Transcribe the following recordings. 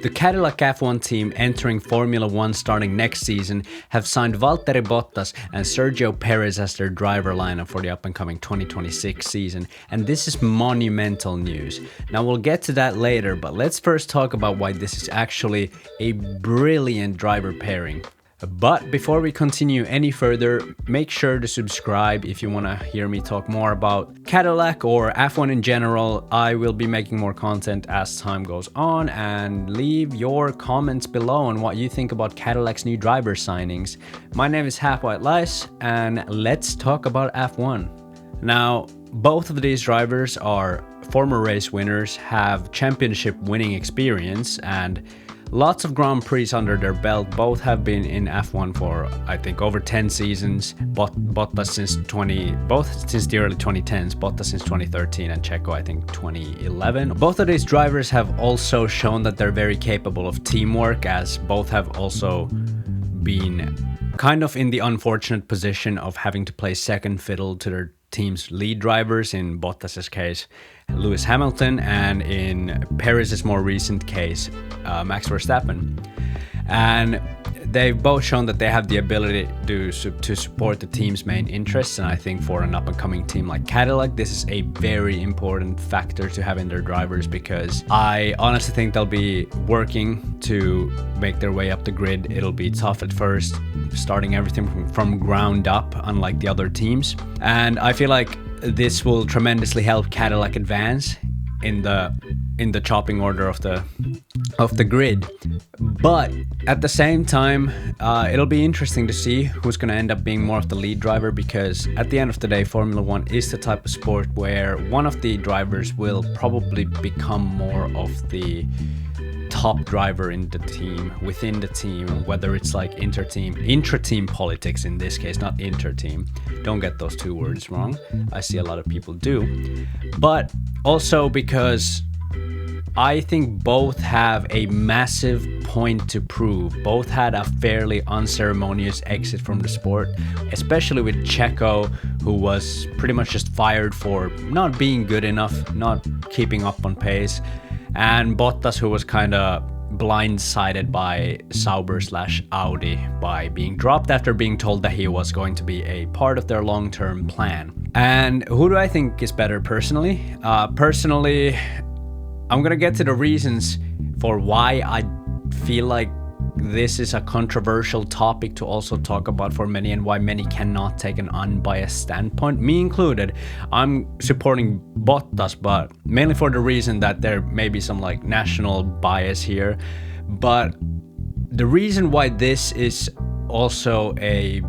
The Cadillac F1 team entering Formula 1 starting next season have signed Valtteri Bottas and Sergio Perez as their driver lineup for the up-and-coming 2026 season, and this is monumental news. Now we'll get to that later, but let's first talk about why this is actually a brilliant driver pairing. But before we continue any further, make sure to subscribe if you want to hear me talk more about Cadillac or F1 in general. I will be making more content as time goes on, and leave your comments below on what you think about Cadillac's new driver signings. My name is Halfwhitelies, and let's talk about F1. Now, both of these drivers are former race winners, have championship winning experience, and lots of Grand Prix under their belt. Both have been in F1 for, I think, over 10 seasons. Bottas since the early 2010s, Bottas since 2013, and Checo, I think, 2011. Both of these drivers have also shown that they're very capable of teamwork, as both have also been kind of in the unfortunate position of having to play second fiddle to their team's lead drivers, in Bottas's case, Lewis Hamilton, and in Perez's more recent case, Max Verstappen. And they've both shown that they have the ability to support the team's main interests, and I think for an up-and-coming team like Cadillac, this is a very important factor to have in their drivers, because I honestly think they'll be working to make their way up the grid. It'll be tough at first, starting everything from ground up, unlike the other teams. And I feel like this will tremendously help Cadillac advance in the chopping order of the grid. But at the same time, it'll be interesting to see who's going to end up being more of the lead driver, because at the end of the day, Formula 1 is the type of sport where one of the drivers will probably become more of the top driver in the team, within the team, whether it's like intra-team politics in this case, not inter-team. Don't get those two words wrong. I see a lot of people do. But also because I think both have a massive point to prove. Both had a fairly unceremonious exit from the sport, especially with Checo, who was pretty much just fired for not being good enough, not keeping up on pace, and Bottas, who was kind of blindsided by Sauber/Audi by being dropped after being told that he was going to be a part of their long-term plan. And who do I think is better personally? Personally, I'm gonna get to the reasons for why I feel like this is a controversial topic to also talk about for many, and why many cannot take an unbiased standpoint, me included. I'm supporting Bottas, but mainly for the reason that there may be some like national bias here. But the reason why this is also a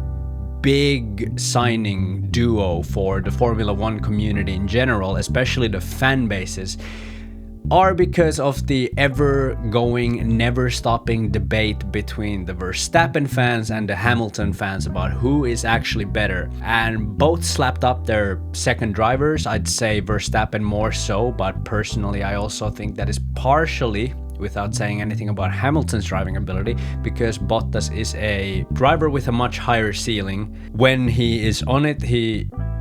big signing duo for the Formula 1 community in general, especially the fan bases, are because of the ever-going, never-stopping debate between the Verstappen fans and the Hamilton fans about who is actually better. And both slapped up their second drivers. I'd say Verstappen more so, but personally I also think that is partially, without saying anything about Hamilton's driving ability, because Bottas is a driver with a much higher ceiling. When he is on it,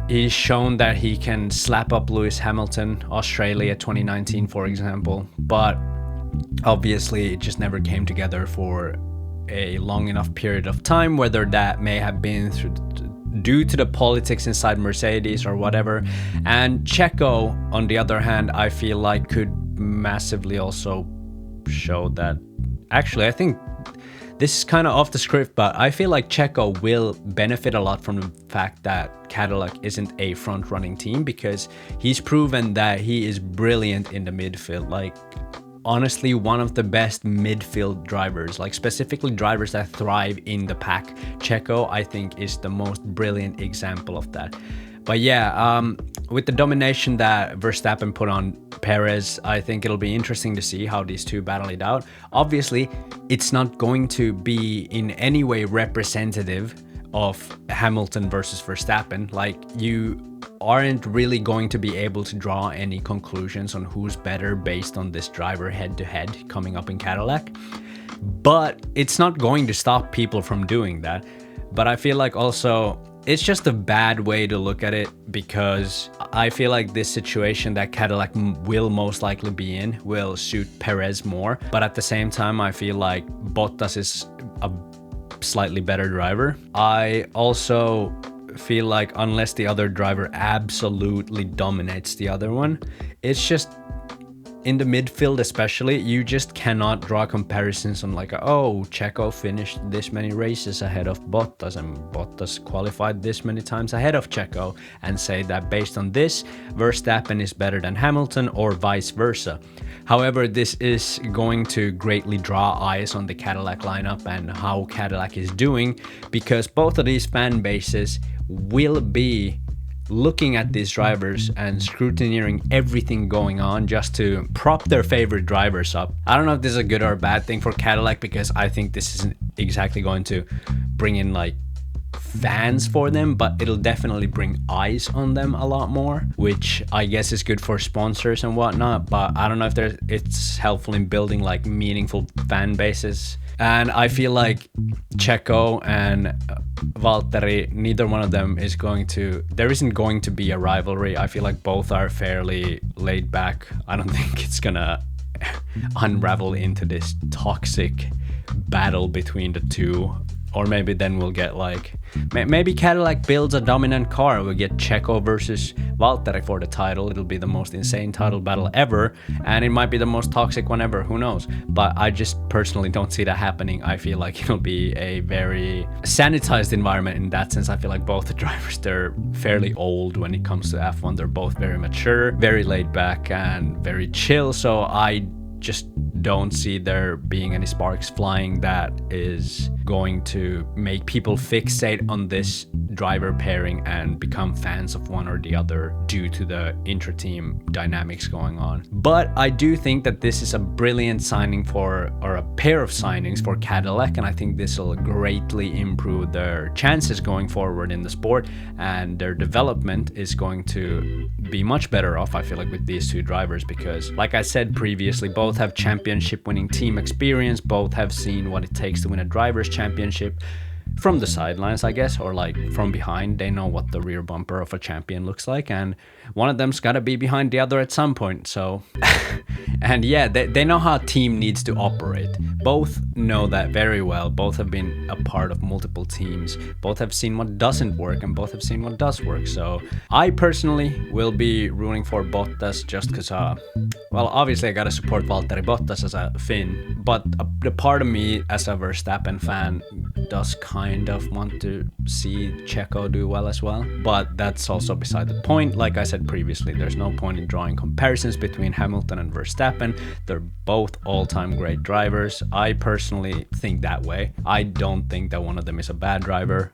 He's shown that he can slap up Lewis Hamilton, Australia 2019, for example, but obviously it just never came together for a long enough period of time, whether that may have been due to the politics inside Mercedes or whatever. And Checo, on the other hand, I feel like could massively also show that. Actually, I think this is kind of off the script, but I feel like Checo will benefit a lot from the fact that Cadillac isn't a front-running team, because he's proven that he is brilliant in the midfield. Like, honestly, one of the best midfield drivers, like specifically drivers that thrive in the pack. Checo, I think, is the most brilliant example of that. But yeah, with the domination that Verstappen put on Perez, I think it'll be interesting to see how these two battle it out. Obviously, it's not going to be in any way representative of Hamilton versus Verstappen. Like, you aren't really going to be able to draw any conclusions on who's better based on this driver head-to-head coming up in Cadillac. But it's not going to stop people from doing that. But I feel like also it's just a bad way to look at it, because I feel like this situation that Cadillac will most likely be in will suit Perez more. But at the same time, I feel like Bottas is a slightly better driver. I also feel like unless the other driver absolutely dominates the other one, it's just in the midfield especially, you just cannot draw comparisons on like, oh, Checo finished this many races ahead of Bottas and Bottas qualified this many times ahead of Checo, and say that based on this, Verstappen is better than Hamilton or vice versa. However, this is going to greatly draw eyes on the Cadillac lineup and how Cadillac is doing, because both of these fan bases will be looking at these drivers and scrutinizing everything going on just to prop their favorite drivers up. I don't know if this is a good or a bad thing for Cadillac, because I think this isn't exactly going to bring in like fans for them, but it'll definitely bring eyes on them a lot more, which I guess is good for sponsors and whatnot. But I don't know if it's helpful in building like meaningful fan bases. And I feel like Checo and Valtteri, neither one of them is there isn't going to be a rivalry. I feel like both are fairly laid back. I don't think it's gonna unravel into this toxic battle between the two. Or maybe then we'll get like, maybe Cadillac builds a dominant car. We'll get Checo versus Valtteri for the title. It'll be the most insane title battle ever. And it might be the most toxic one ever. Who knows? But I just personally don't see that happening. I feel like it'll be a very sanitized environment in that sense. I feel like both the drivers, they're fairly old when it comes to F1. They're both very mature, very laid back, and very chill. So I just don't see there being any sparks flying that is going to make people fixate on this driver pairing and become fans of one or the other due to the intra-team dynamics going on. But I do think that this is a brilliant signing or a pair of signings for Cadillac, and I think this will greatly improve their chances going forward in the sport, and their development is going to be much better off, I feel like, with these two drivers, because like I said previously, both have championship winning team experience, both have seen what it takes to win a driver's championship from the sidelines, I guess, or like from behind. They know what the rear bumper of a champion looks like, and one of them's got to be behind the other at some point. So and yeah, they know how a team needs to operate. Both know that very well. Both have been a part of multiple teams. Both have seen what doesn't work, and both have seen what does work. So I personally will be rooting for Bottas just because well, obviously I gotta support Valtteri Bottas as a Finn, but the part of me as a Verstappen fan does kind of want to see Checo do well as well. But that's also beside the point. Like I said previously, there's no point in drawing comparisons between Hamilton and Verstappen. They're both all-time great drivers. I personally think that way. I don't think that one of them is a bad driver.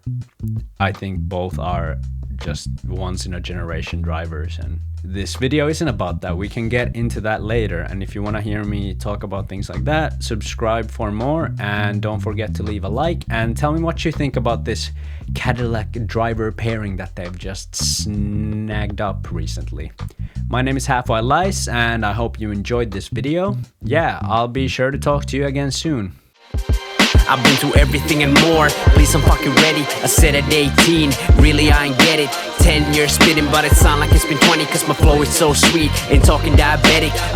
I think both are just once in a generation drivers, and this video isn't about that. We can get into that later, and if you want to hear me talk about things like that, subscribe for more, and don't forget to leave a like and tell me what you think about this Cadillac driver pairing that they've just snagged up recently. My name is Halfwhitelies, and I hope you enjoyed this video. Yeah, I'll be sure to talk to you again soon. I've been through everything and more. Please, I'm fucking ready. I said at 18, really I ain't get it. 10 years spitting, but it sound like it's been 20, cause my flow is so sweet. Ain't talking diabetic,